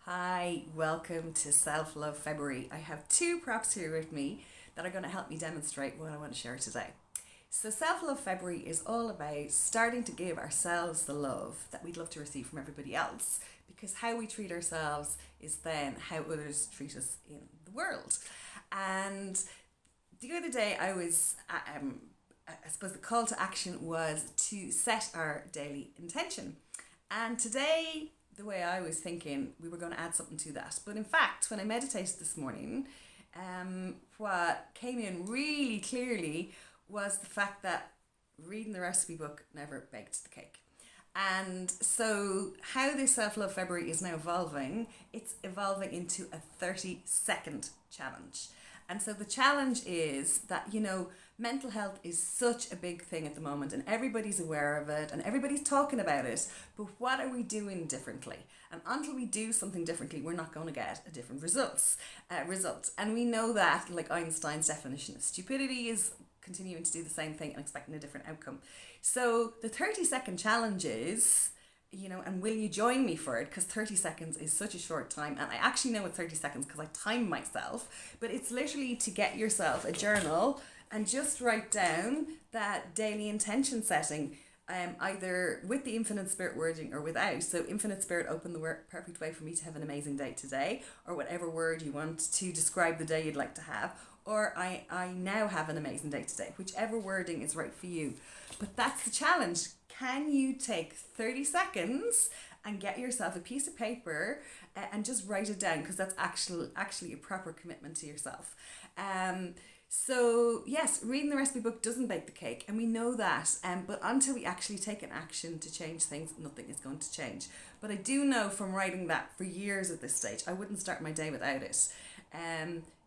Hi, welcome to Self Love February. I have two props here with me that are going to help me demonstrate what I want to share today. So, Self Love February is all about starting to give ourselves the love that we'd love to receive from everybody else, because how we treat ourselves is then how others treat us in the world. And the other day, I suppose the call to action was to set our daily intention. And today, the way I was thinking, we were going to add something to that. But in fact, when I meditated this morning, what came in really clearly was the fact that reading the recipe book never baked the cake. And so, how this Self Love February is now evolving, it's evolving into a 30-second challenge. And so, the challenge is that, mental health is such a big thing at the moment, and everybody's aware of it and everybody's talking about it. But what are we doing differently? And until we do something differently, we're not going to get a different result. And we know that, like Einstein's definition of stupidity, is continuing to do the same thing and expecting a different outcome. So the 30-second challenge is, and will you join me for it? Because 30 seconds is such a short time. And I actually know it's 30 seconds because I time myself. But it's literally to get yourself a journal and just write down that daily intention setting, either with the Infinite Spirit wording or without. So Infinite Spirit, open the perfect way for me to have an amazing day today, or whatever word you want to describe the day you'd like to have. Or I now have an amazing day today, whichever wording is right for you. But that's the challenge. Can you take 30 seconds and get yourself a piece of paper and just write it down? Because that's actually a proper commitment to yourself. So yes, reading the recipe book doesn't bake the cake, and we know that. But until we actually take an action to change things, nothing is going to change. But I do know from writing that for years at this stage, I wouldn't start my day without it.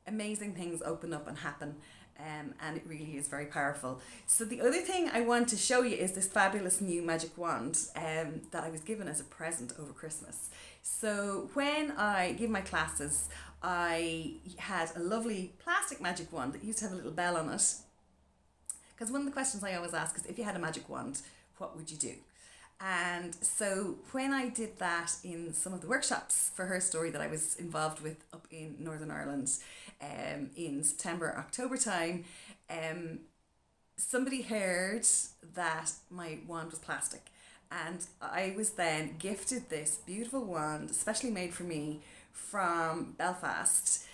Amazing things open up and happen, and it really is very powerful. So the other thing I want to show you is this fabulous new magic wand that I was given as a present over Christmas. So when I give my classes, I had a lovely plastic magic wand that used to have a little bell on it. Because one of the questions I always ask is, if you had a magic wand, what would you do? And so when I did that in some of the workshops for Her Story that I was involved with up in Northern Ireland in September, October time, somebody heard that my wand was plastic. And I was then gifted this beautiful wand, specially made for me, from Belfast,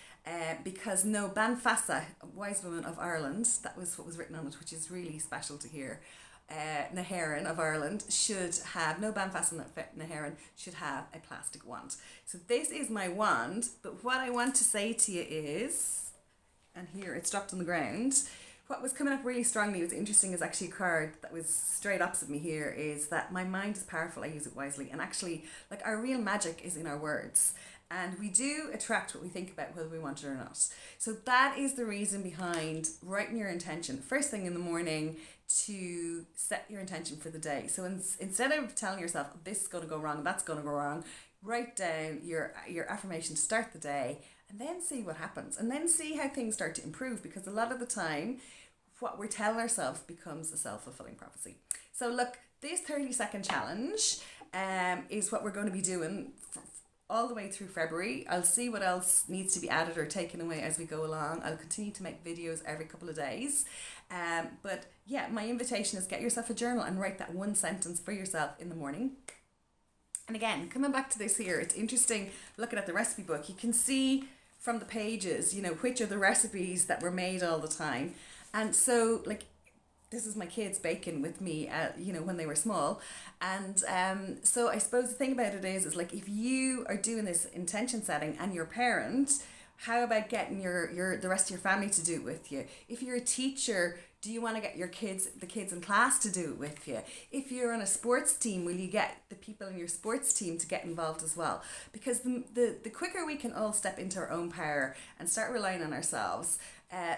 because no Banfassa, wise woman of Ireland, that was what was written on it, which is really special to hear. Naherin of Ireland should have, no Banfassa Naherin should have a plastic wand. So this is my wand, but what I want to say to you is, and here it's dropped on the ground, what was coming up really strongly, was interesting, is actually a card that was straight opposite me here, is that my mind is powerful, I use it wisely. And actually, like, our real magic is in our words. And we do attract what we think about, whether we want it or not. So that is the reason behind writing your intention first thing in the morning, to set your intention for the day. So instead of telling yourself, this is going to go wrong, that's going to go wrong, write down your affirmation to start the day, and then see what happens. And then see how things start to improve, because a lot of the time, what we're telling ourselves becomes a self-fulfilling prophecy. So look, this 30-second challenge is what we're going to be doing all the way through February. I'll see what else needs to be added or taken away as we go along. I'll continue to make videos every couple of days. But yeah, my invitation is, get yourself a journal and write that one sentence for yourself in the morning. And again, coming back to this here, it's interesting looking at the recipe book. You can see from the pages, which are the recipes that were made all the time. And so, like, this is my kids baking with me, when they were small. And so I suppose the thing about it is like, if you are doing this intention setting and you're a parent, how about getting the rest of your family to do it with you? If you're a teacher, do you want to get the kids in class to do it with you? If you're on a sports team, will you get the people in your sports team to get involved as well? Because the quicker we can all step into our own power and start relying on ourselves,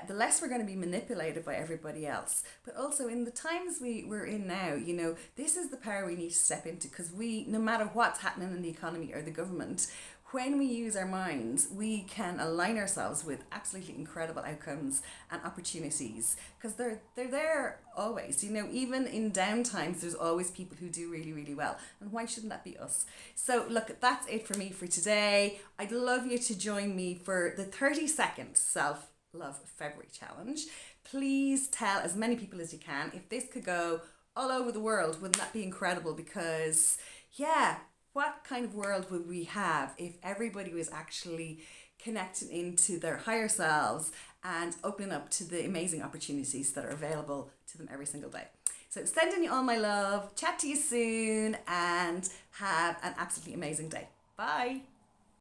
the less we're going to be manipulated by everybody else. But also in the times we're in now, you know, this is the power we need to step into, because we, no matter what's happening in the economy or the government, when we use our minds, we can align ourselves with absolutely incredible outcomes and opportunities, because they're there always. You know, even in down times, there's always people who do really, really well. And why shouldn't that be us? So look, that's it for me for today. I'd love you to join me for the 30-second Self-Love February challenge. Please tell as many people as you can. If this could go all over the world, wouldn't that be incredible? Because, yeah, what kind of world would we have if everybody was actually connecting into their higher selves and opening up to the amazing opportunities that are available to them every single day? So sending you all my love, chat to you soon, and have an absolutely amazing day. Bye.